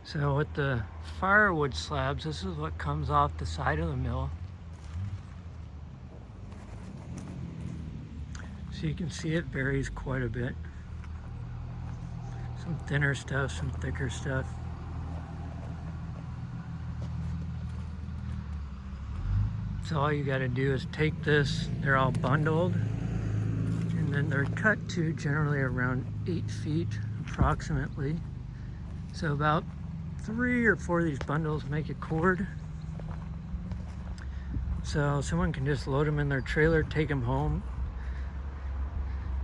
So with the firewood slabs, this is what comes off the side of the mill. So you can see it varies quite a bit. Some thinner stuff, some thicker stuff. So all you got to do is take this, they're all bundled, and then they're cut to generally around 8 feet approximately. So about 3 or 4 of these bundles make a cord. So someone can just load them in their trailer, take them home,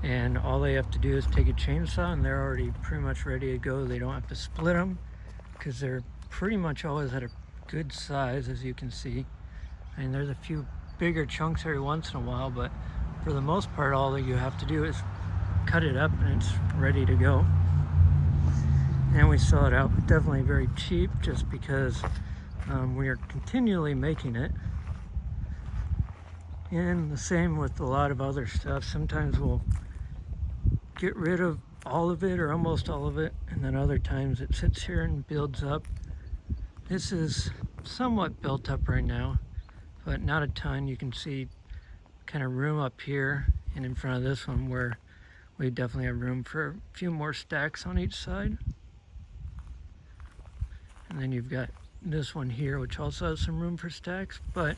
and all they have to do is take a chainsaw and they're already pretty much ready to go. They don't have to split them because they're pretty much always at a good size, as you can see. And there's a few bigger chunks every once in a while, but for the most part, all that you have to do is cut it up and it's ready to go. And we sell it out definitely very cheap, just because we are continually making it. And the same with a lot of other stuff. Sometimes we'll get rid of all of it or almost all of it, and then other times it sits here and builds up. This is somewhat built up right now, but not a ton. You can see kind of room up here and in front of this one where we definitely have room for a few more stacks on each side. And then you've got this one here, which also has some room for stacks, but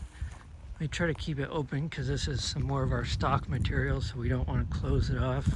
we try to keep it open because this is some more of our stock material, so we don't want to close it off.